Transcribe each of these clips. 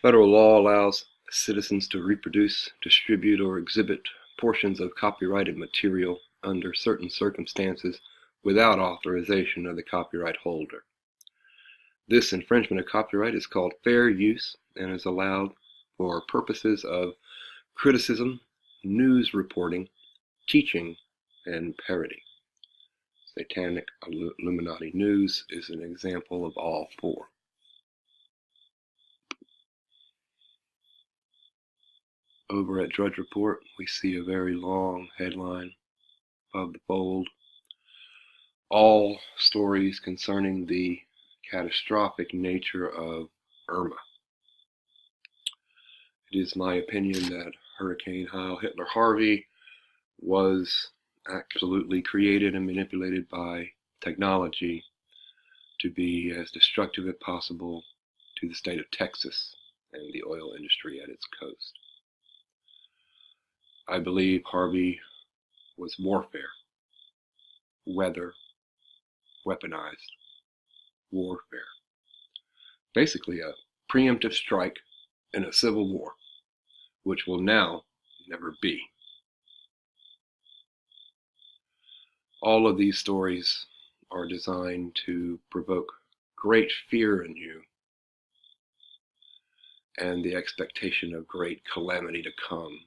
Federal law allows citizens to reproduce, distribute, or exhibit portions of copyrighted material under certain circumstances without authorization of the copyright holder. This infringement of copyright is called fair use and is allowed for purposes of criticism, news reporting, teaching, and parody. Satanic Illuminati news is an example of all four. Over at Drudge Report, we see a very long headline above the fold. All stories concerning the catastrophic nature of Irma. It is my opinion that Hurricane Heil Hitler Harvey was absolutely created and manipulated by technology to be as destructive as possible to the state of Texas and the oil industry at its coast. I believe Harvey was warfare, weather, weaponized warfare. Basically a preemptive strike in a civil war, which will now never be. All of these stories are designed to provoke great fear in you and the expectation of great calamity to come.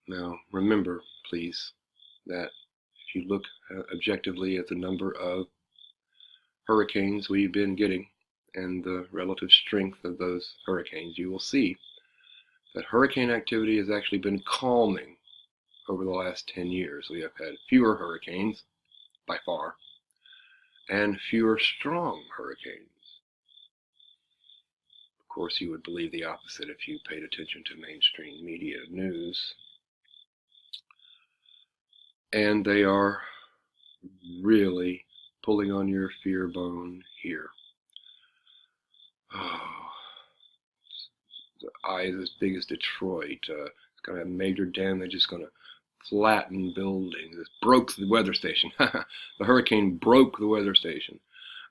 Now, remember, please, that if you look objectively at the number of hurricanes we've been getting and the relative strength of those hurricanes, you will see that hurricane activity has actually been calming over the last 10 years. We have had fewer hurricanes, by far, and fewer strong hurricanes. Of course, you would believe the opposite if you paid attention to mainstream media news. And they are really pulling on your fear bone here. Oh, the eye is as big as Detroit. It's going to have major damage. It's going to flatten buildings. It broke the weather station. The hurricane broke the weather station.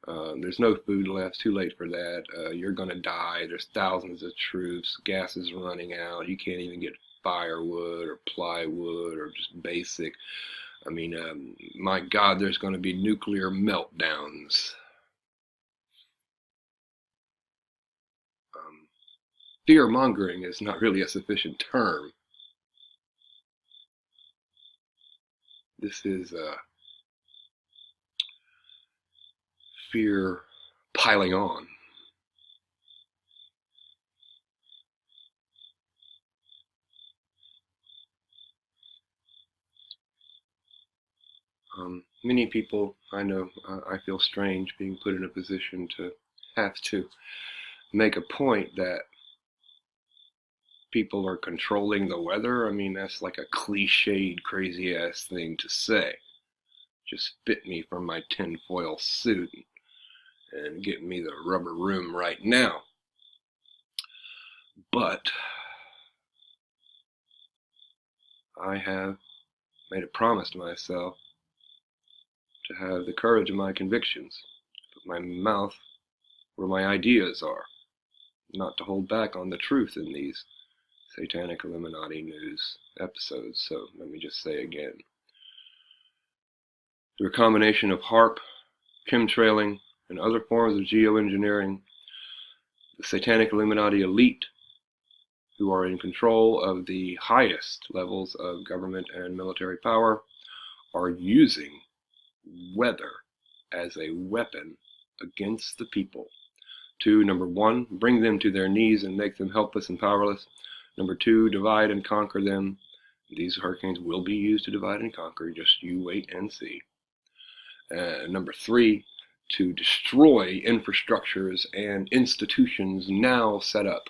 There's no food left. Too late for that. You're going to die. There's thousands of troops. Gas is running out. You can't even get firewood or plywood or just basic. I mean, my God, there's going to be nuclear meltdowns. Fear-mongering is not really a sufficient term. This is fear piling on. Many people, I know, I feel strange being put in a position to have to make a point that people are controlling the weather. I mean, that's like a cliched, crazy-ass thing to say. Just spit me from my tinfoil suit and get me the rubber room right now. But I have made a promise to myself to have the courage of my convictions, put my mouth where my ideas are, not to hold back on the truth in these Satanic Illuminati news episodes. So let me just say again, through a combination of HAARP, chemtrailing, and other forms of geoengineering, the Satanic Illuminati elite, who are in control of the highest levels of government and military power, are using weather as a weapon against the people to, number one, bring them to their knees and make them helpless and powerless. Number two, divide and conquer them. These hurricanes will be used to divide and conquer, just you wait and see. Number three, to destroy infrastructures and institutions now set up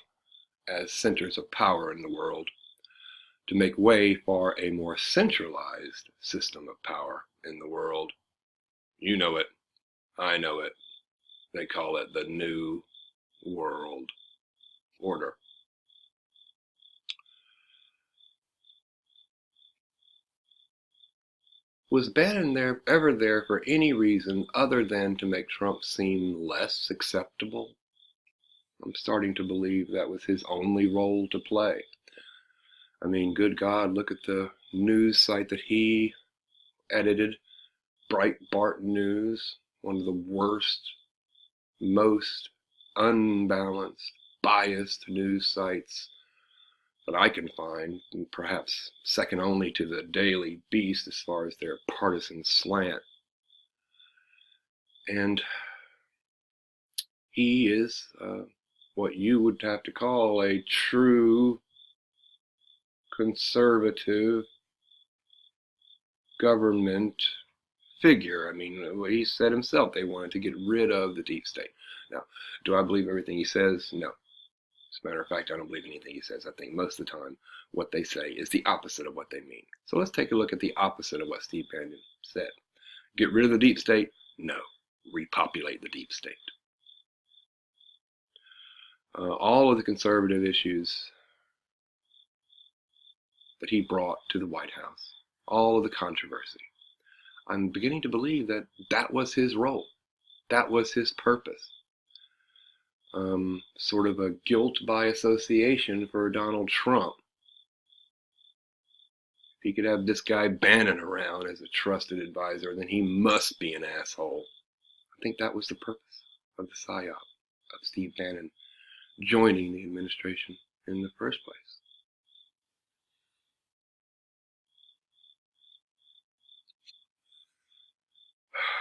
as centers of power in the world, to make way for a more centralized system of power in the world. You know it. I know it. They call it the New World Order. Was Bannon ever there for any reason other than to make Trump seem less acceptable? I'm starting to believe that was his only role to play. I mean, good God, look at the news site that he edited, Breitbart News, one of the worst, most unbalanced, biased news sites that I can find, and perhaps second only to the Daily Beast as far as their partisan slant. And he is what you would have to call a true conservative government figure. I mean, he said himself they wanted to get rid of the deep state. Now, do I believe everything he says? No. As a matter of fact, I don't believe anything he says. I think most of the time what they say is the opposite of what they mean. So let's take a look at the opposite of what Steve Bannon said. Get rid of the deep state? No. Repopulate the deep state. All of the conservative issues that he brought to the White House, all of the controversy, I'm beginning to believe that that was his role. That was his purpose. Sort of a guilt by association for Donald Trump. If he could have this guy Bannon around as a trusted advisor, then he must be an asshole. I think that was the purpose of the psyop of Steve Bannon joining the administration in the first place.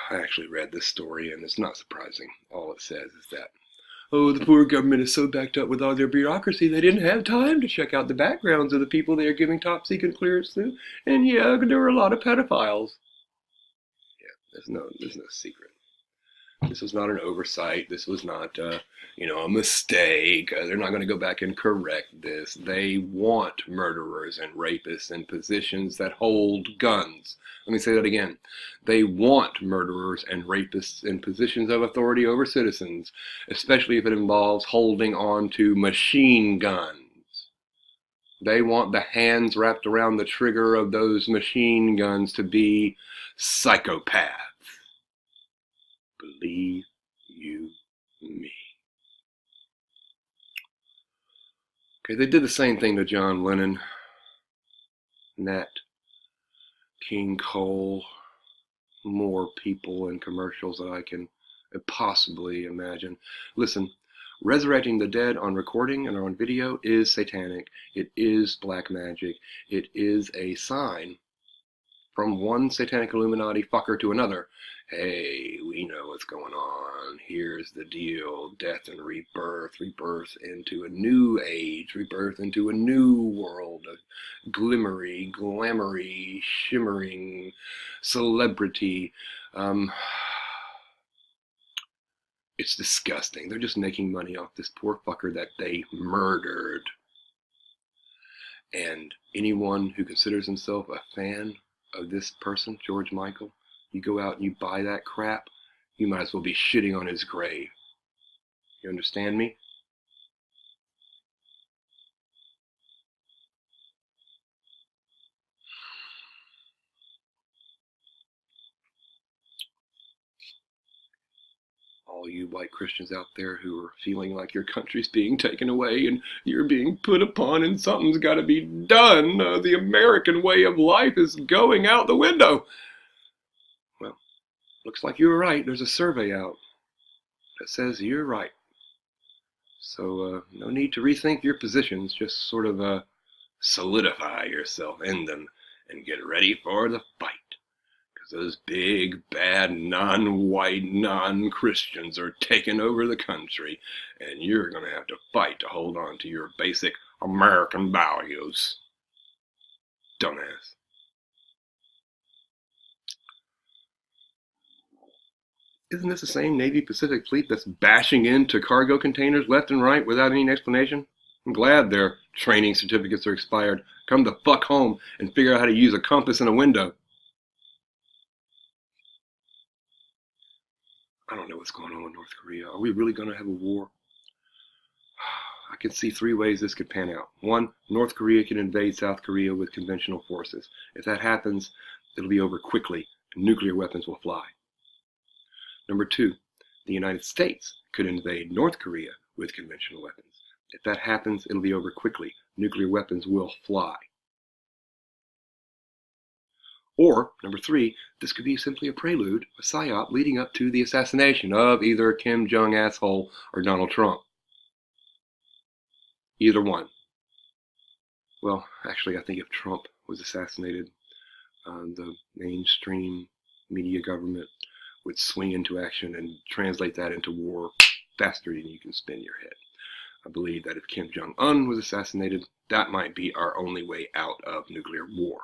I actually read this story, and it's not surprising. All it says is that, oh, the poor government is so backed up with all their bureaucracy, they didn't have time to check out the backgrounds of the people they are giving top secret clearance to. And yeah, there were a lot of pedophiles. Yeah, there's no secret. This was not an oversight. This was not, a mistake. They're not going to go back and correct this. They want murderers and rapists in positions that hold guns. Let me say that again. They want murderers and rapists in positions of authority over citizens, especially if it involves holding on to machine guns. They want the hands wrapped around the trigger of those machine guns to be psychopaths. Believe you me. Okay, they did the same thing to John Lennon, Nat King Cole, more people in commercials that I can possibly imagine. Listen, resurrecting the dead on recording and on video is satanic. It is black magic. It is a sign from one satanic Illuminati fucker to another. Hey, we know what's going on. Here's the deal. Death and rebirth. Rebirth into a new age. Rebirth into a new world. A glimmery, glamoury, shimmering celebrity. It's disgusting. They're just making money off this poor fucker that they murdered. And anyone who considers himself a fan of this person, George Michael, you go out and you buy that crap, you might as well be shitting on his grave. You understand me? All you white Christians out there who are feeling like your country's being taken away and you're being put upon and something's got to be done. The American way of life is going out the window. Well, looks like you were right. There's a survey out that says you're right. So no need to rethink your positions. Just sort of solidify yourself in them and get ready for the fight. Those big, bad, non-white, non-Christians are taking over the country, and you're going to have to fight to hold on to your basic American values. Dumbass. Isn't this the same Navy Pacific fleet that's bashing into cargo containers left and right without any explanation? I'm glad their training certificates are expired. Come the fuck home and figure out how to use a compass in a window. I don't know what's going on with North Korea. Are we really going to have a war? I can see three ways this could pan out. One, North Korea can invade South Korea with conventional forces. If that happens, it'll be over quickly, and nuclear weapons will fly. Number two, the United States could invade North Korea with conventional weapons. If that happens, it'll be over quickly. Nuclear weapons will fly. Or, number 3, this could be simply a prelude, a psyop, leading up to the assassination of either Kim Jong asshole or Donald Trump. Either one. Well, actually, I think if Trump was assassinated, the mainstream media government would swing into action and translate that into war faster than you can spin your head. I believe that if Kim Jong-un was assassinated, that might be our only way out of nuclear war.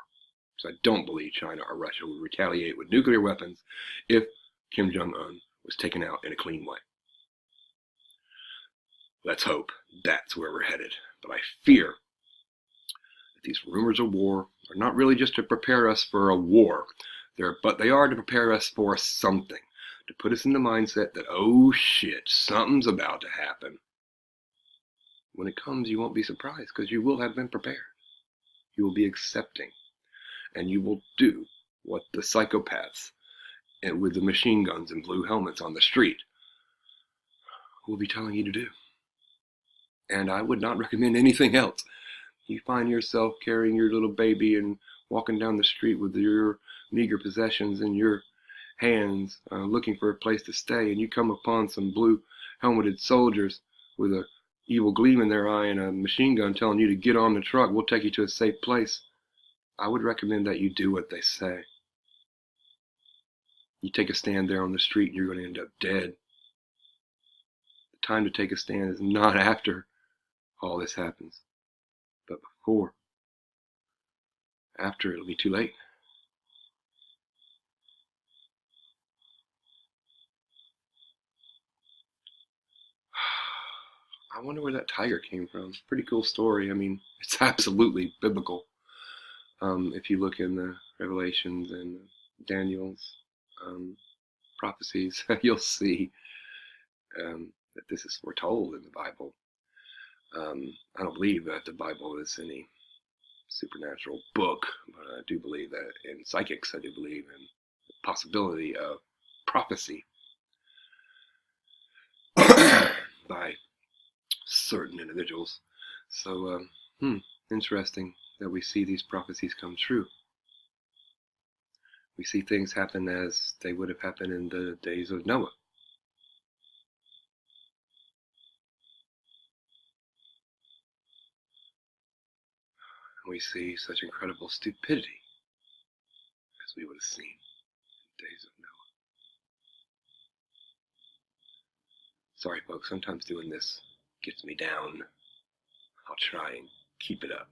So I don't believe China or Russia would retaliate with nuclear weapons if Kim Jong-un was taken out in a clean way. Let's hope that's where we're headed. But I fear that these rumors of war are not really just to prepare us for a war, but they are to prepare us for something, to put us in the mindset that, oh shit, something's about to happen. When it comes, you won't be surprised because you will have been prepared. You will be accepting, and you will do what the psychopaths and with the machine guns and blue helmets on the street will be telling you to do. And I would not recommend anything else. You find yourself carrying your little baby and walking down the street with your meager possessions in your hands, looking for a place to stay, and you come upon some blue helmeted soldiers with a evil gleam in their eye and a machine gun telling you to get on the truck, we'll take you to a safe place. I would recommend that you do what they say. You take a stand there on the street and you're going to end up dead. The time to take a stand is not after all this happens, but before. After, it'll be too late. I wonder where that tiger came from. Pretty cool story. I mean, it's absolutely biblical. If you look in the Revelations and Daniel's prophecies, you'll see that this is foretold in the Bible. I don't believe that the Bible is any supernatural book, but I do believe that in psychics, I do believe in the possibility of prophecy by certain individuals. So, interesting that we see these prophecies come true. We see things happen as they would have happened in the days of Noah. We see such incredible stupidity as we would have seen in the days of Noah. Sorry folks, sometimes doing this gets me down. I'll try and keep it up.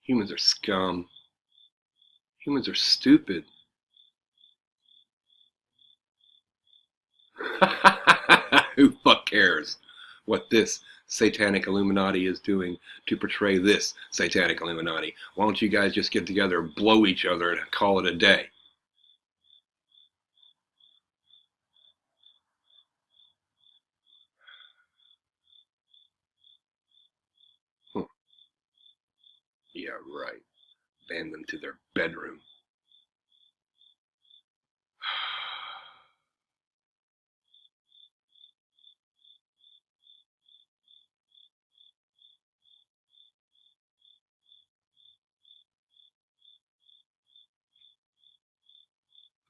Humans are scum. Humans are stupid. Who fuck cares what this Satanic Illuminati is doing to portray this Satanic Illuminati? Why don't you guys just get together and blow each other and call it a day? Yeah, right. Ban them to their bedroom.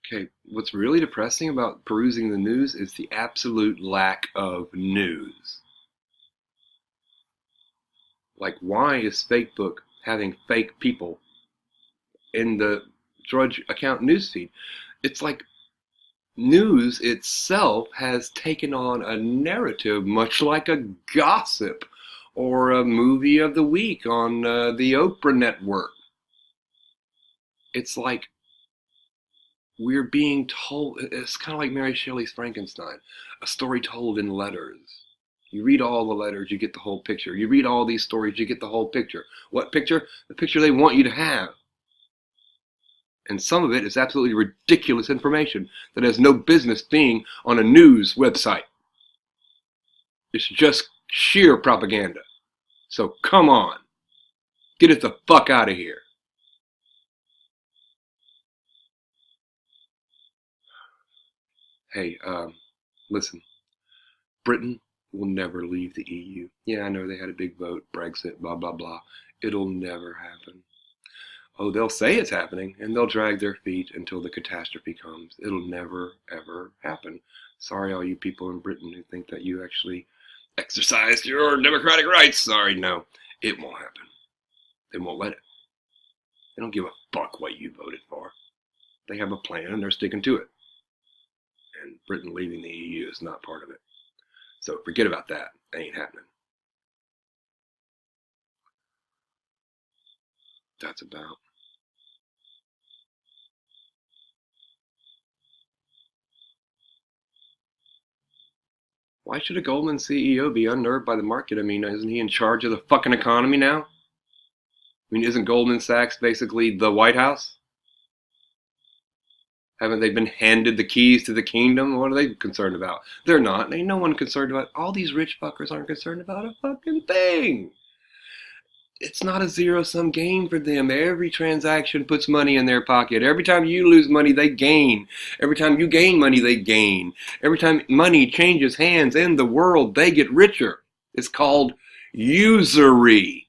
Okay, what's really depressing about perusing the news is the absolute lack of news. Like, why is Facebook having fake people in the Drudge account newsfeed? It's like news itself has taken on a narrative much like a gossip or a movie of the week on the Oprah network. It's like we're being told, it's kind of like Mary Shelley's Frankenstein, a story told in letters. You read all the letters, you get the whole picture. You read all these stories, you get the whole picture. What picture? The picture they want you to have. And some of it is absolutely ridiculous information that has no business being on a news website. It's just sheer propaganda. So come on. Get it the fuck out of here. Hey, listen, Britain will never leave the EU. Yeah, I know they had a big vote, Brexit, blah, blah, blah. It'll never happen. Oh, they'll say it's happening, and they'll drag their feet until the catastrophe comes. It'll never, ever happen. Sorry, all you people in Britain who think that you actually exercised your democratic rights. Sorry, no, it won't happen. They won't let it. They don't give a fuck what you voted for. They have a plan, and they're sticking to it. And Britain leaving the EU is not part of it. So forget about that. It ain't happening. That's about. Why should a Goldman CEO be unnerved by the market? I mean, isn't he in charge of the fucking economy now? I mean, isn't Goldman Sachs basically the White House? Haven't they been handed the keys to the kingdom? What are they concerned about? They're not. Ain't no one concerned about. All these rich fuckers aren't concerned about a fucking thing. It's not a zero-sum game for them. Every transaction puts money in their pocket. Every time you lose money, they gain. Every time you gain money, they gain. Every time money changes hands in the world, they get richer. It's called usury.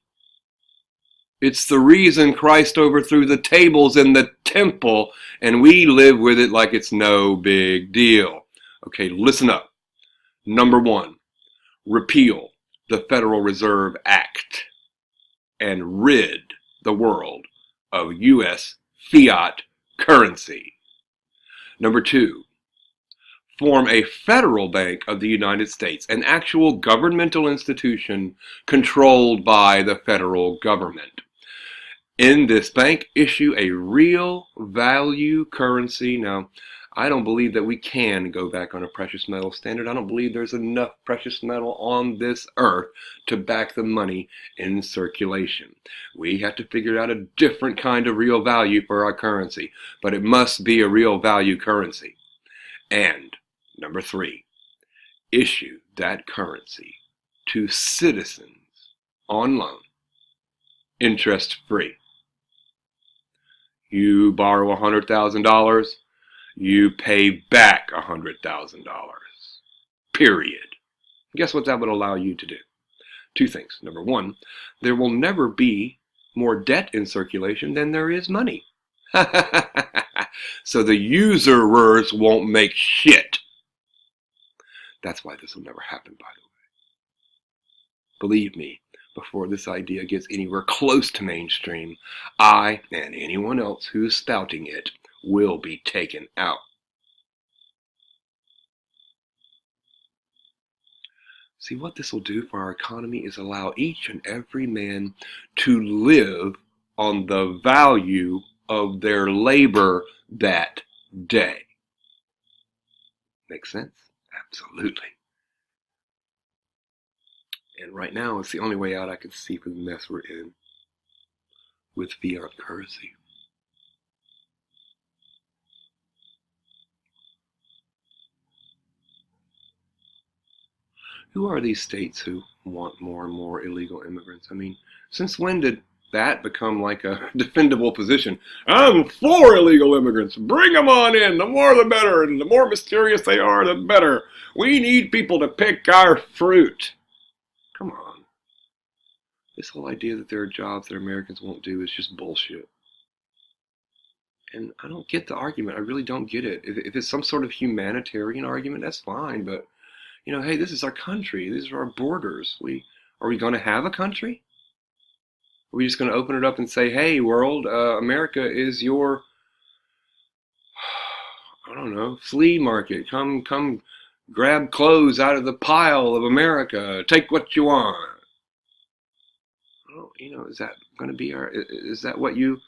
It's the reason Christ overthrew the tables in the temple, and we live with it like it's no big deal. Okay, listen up. Number one, repeal the Federal Reserve Act and rid the world of U.S. fiat currency. Number two, form a federal bank of the United States, an actual governmental institution controlled by the federal government. In this bank, issue a real value currency. Now, I don't believe that we can go back on a precious metal standard. I don't believe there's enough precious metal on this earth to back the money in circulation. We have to figure out a different kind of real value for our currency, but it must be a real value currency. And number three, issue that currency to citizens on loan, interest free. You borrow $100,000, you pay back $100,000. Period. Guess what that would allow you to do? Two things. Number one, there will never be more debt in circulation than there is money. So the usurers won't make shit. That's why this will never happen, by the way. Believe me, before this idea gets anywhere close to mainstream, I and anyone else who's spouting it will be taken out. See, what this will do for our economy is allow each and every man to live on the value of their labor that day. Make sense? Absolutely. And right now, it's the only way out I can see for the mess we're in with fiat currency. Who are these states who want more and more illegal immigrants? I mean, since when did that become like a defendable position? I'm for illegal immigrants. Bring them on in. The more the better. And the more mysterious they are, the better. We need people to pick our fruit. Come on. This whole idea that there are jobs that Americans won't do is just bullshit. And I don't get the argument. I really don't get it. If it's some sort of humanitarian argument, that's fine. But, you know, hey, this is our country. These are our borders. Are we going to have a country? Are we just going to open it up and say, hey, world, America is your, I don't know, flea market. Come grab clothes out of the pile of America. Take what you want. Well, you know, is that going to be is that what you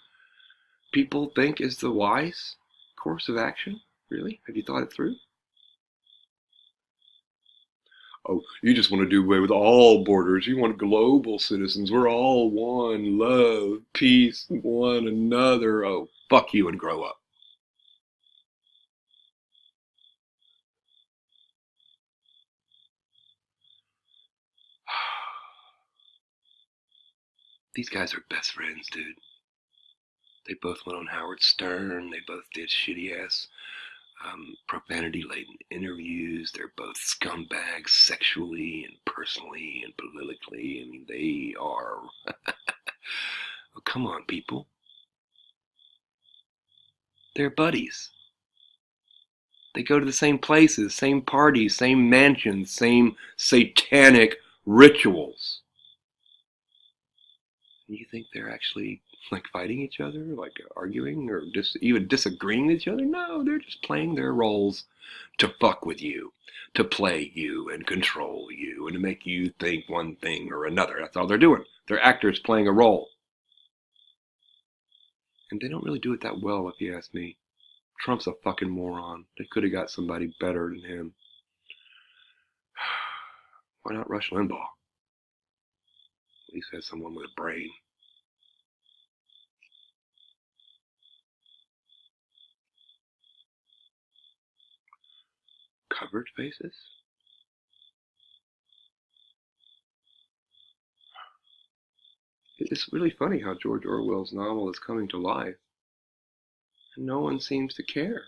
people think is the wise course of action? Really? Have you thought it through? Oh, you just want to do away with all borders. You want global citizens. We're all one. Love, peace, one another. Oh, fuck you and grow up. These guys are best friends, dude. They both went on Howard Stern. They both did shitty ass profanity-laden interviews. They're both scumbags sexually and personally and politically. I mean, they are... Oh, come on, people. They're buddies. They go to the same places, same parties, same mansions, same satanic rituals. You think they're actually like fighting each other, like arguing or even disagreeing with each other? No, they're just playing their roles to fuck with you, to play you and control you and to make you think one thing or another. That's all they're doing. They're actors playing a role. And they don't really do it that well, if you ask me. Trump's a fucking moron. They could have got somebody better than him. Why not Rush Limbaugh? At least has someone with a brain. Covered faces? It's really funny how George Orwell's novel is coming to life. And no one seems to care.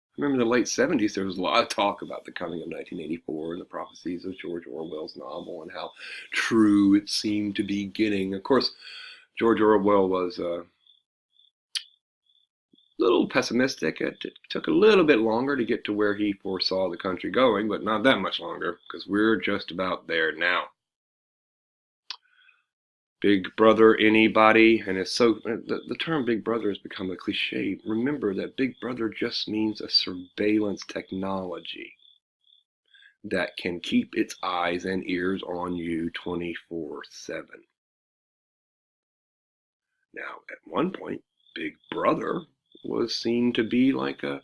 I remember in the late 70s, there was a lot of talk about the coming of 1984 and the prophecies of George Orwell's novel and how true it seemed to be getting. Of course, George Orwell was a little pessimistic. It took a little bit longer to get to where he foresaw the country going, but not that much longer, because we're just about there now. Big Brother anybody, and it's so the term Big Brother has become a cliche. Remember that Big Brother just means a surveillance technology that can keep its eyes and ears on you 24/7. Now, at one point, Big Brother was seen to be like a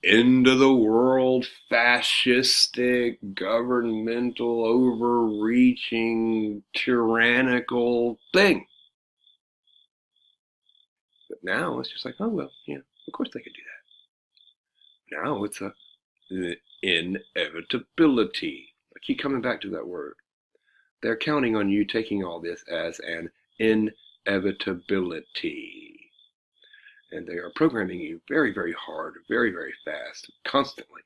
end-of-the-world, fascistic, governmental, overreaching, tyrannical thing. But now it's just like, oh, well, yeah, of course they could do that. Now it's an inevitability. I keep coming back to that word. They're counting on you taking all this as an inevitability. And they are programming you very, very hard, very, very fast, constantly,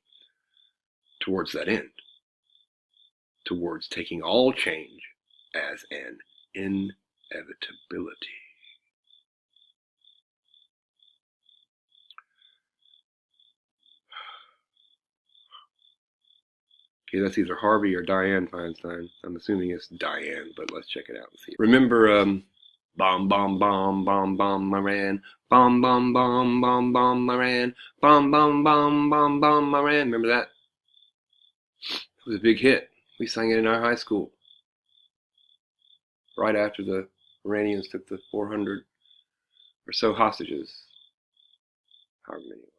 towards that end. Towards taking all change as an inevitability. Okay, that's either Harvey or Dianne Feinstein. I'm assuming it's Dianne, but let's check it out and see. Remember, bomb, bomb, bomb, bomb, bomb, Moran. Bomb, bomb, bomb, bomb, bomb, Moran. Bomb, bomb, bomb, bomb, bomb, Moran. Remember that? It was a big hit. We sang it in our high school. Right after the Iranians took the 400 or so hostages. However many it was.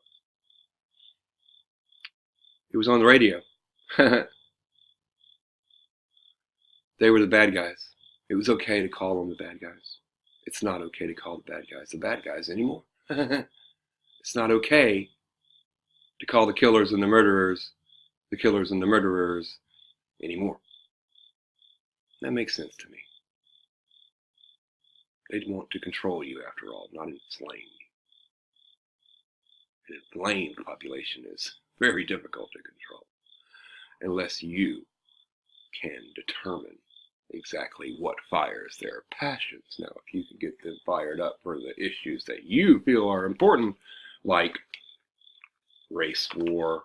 It was on the radio. They were the bad guys. It was okay to call them the bad guys. It's not okay to call the bad guys anymore. It's not okay to call the killers and the murderers anymore. That makes sense to me. They'd want to control you after all, not enslave you. An inflamed population is very difficult to control unless you can determine exactly what fires their passions. Now, if you can get them fired up for the issues that you feel are important, like race war,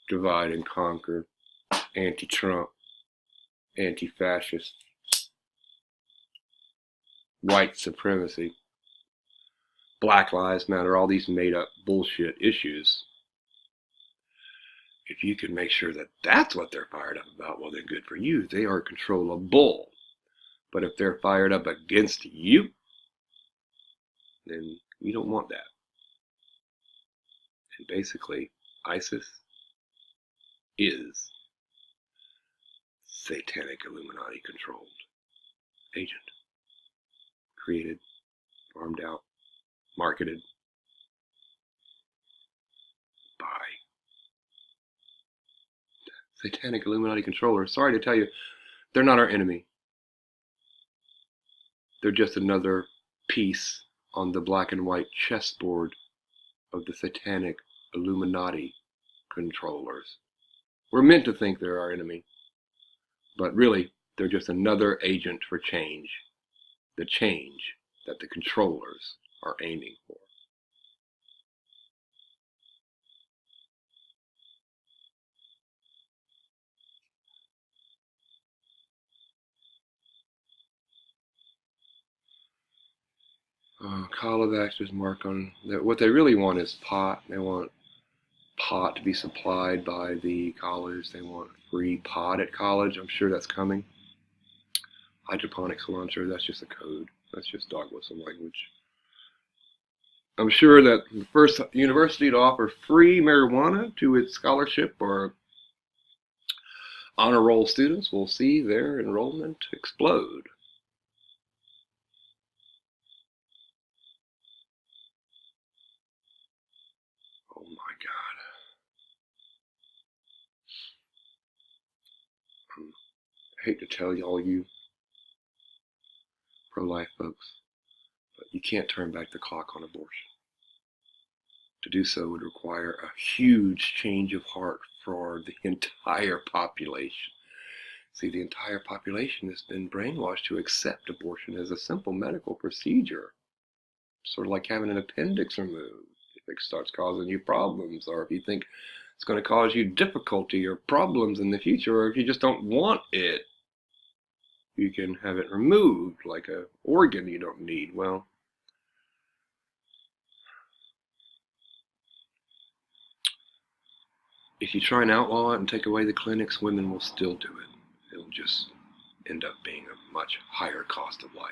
divide and conquer, anti-Trump, anti-fascist, white supremacy, Black Lives Matter, all these made-up bullshit issues, if you can make sure that that's what they're fired up about, well, then good for you. They are controllable. But if they're fired up against you, then you don't want that. And basically, ISIS is Satanic Illuminati controlled agent. Created, farmed out, marketed by Satanic Illuminati controllers. Sorry to tell you, they're not our enemy. They're just another piece on the black and white chessboard of the Satanic Illuminati controllers. We're meant to think they're our enemy, but really, they're just another agent for change, the change that the controllers are aiming for. Call of actors mark on that. What they really want is pot. They want pot to be supplied by the college. They want free pot at college. I'm sure that's coming. Hydroponic cilantro, that's just a code. That's just dog whistle language. I'm sure that the first university to offer free marijuana to its scholarship or honor roll students will see their enrollment explode. Oh my God. I hate to tell all you pro-life folks, but you can't turn back the clock on abortion. To do so would require a huge change of heart for the entire population. See, the entire population has been brainwashed to accept abortion as a simple medical procedure. Sort of like having an appendix removed. If it starts causing you problems, or if you think it's going to cause you difficulty or problems in the future, or if you just don't want it, you can have it removed like an organ you don't need. Well, if you try and outlaw it and take away the clinics, women will still do it. It'll just end up being a much higher cost of life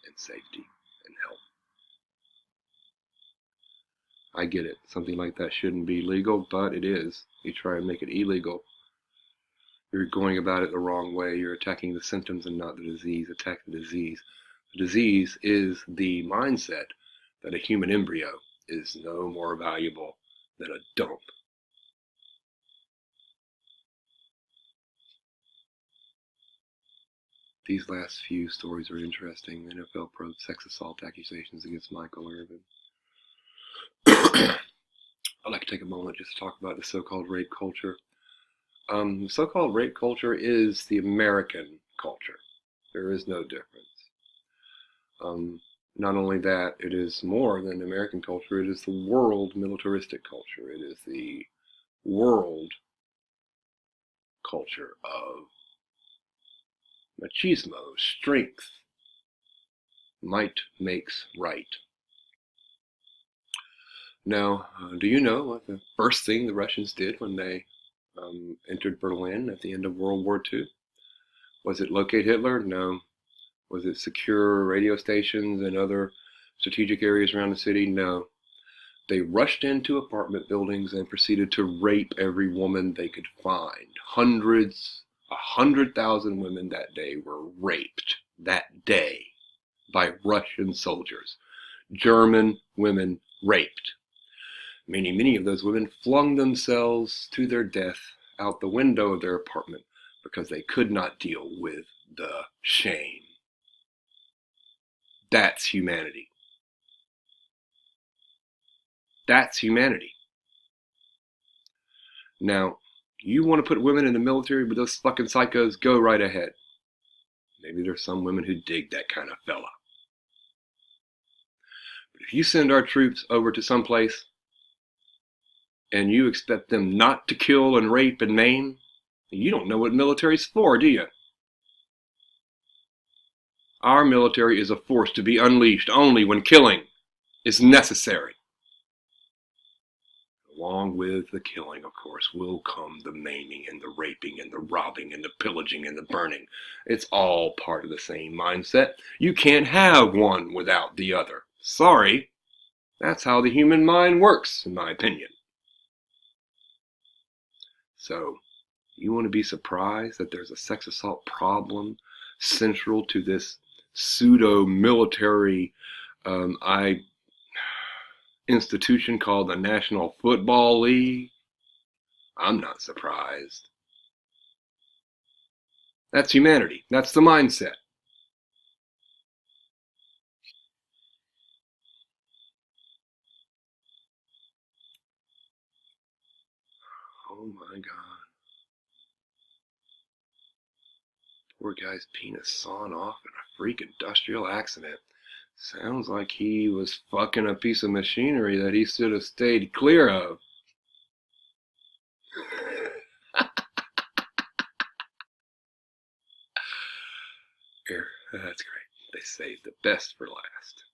and safety and health. I get it. Something like that shouldn't be legal, but it is. You try and make it illegal, you're going about it the wrong way. You're attacking the symptoms and not the disease. Attack the disease. The disease is the mindset that a human embryo is no more valuable than a dump. These last few stories are interesting. NFL pro sex assault accusations against Michael Irvin. I'd like to take a moment just to talk about the so-called rape culture. The so-called rape culture is the American culture. There is no difference. Not only that, it is more than American culture. It is the world militaristic culture. It is the world culture of machismo, strength. Might makes right. Now, do you know what the first thing the Russians did when they entered Berlin at the end of World War II? Was it locate Hitler? No. Was it secure radio stations and other strategic areas around the city? No. They rushed into apartment buildings and proceeded to rape every woman they could find. 100,000 women that day were raped that day by Russian soldiers. German women raped. Many of those women flung themselves to their death out the window of their apartment because they could not deal with the shame. That's humanity. That's humanity. Now, you want to put women in the military with those fucking psychos, go right ahead. Maybe there's some women who dig that kind of fella. But if you send our troops over to some place and you expect them not to kill and rape and maim, you don't know what military's for, do you? Our military is a force to be unleashed only when killing is necessary. Along with the killing, of course, will come the maiming and the raping and the robbing and the pillaging and the burning. It's all part of the same mindset. You can't have one without the other. Sorry. That's how the human mind works, in my opinion. So, you want to be surprised that there's a sex assault problem central to this pseudo-military institution called the National Football League? I'm not surprised. That's humanity. That's the mindset. Oh my God. Poor guy's penis sawn off in a freak industrial accident. Sounds like he was fucking a piece of machinery that he should have stayed clear of. Here, that's great. They saved the best for last.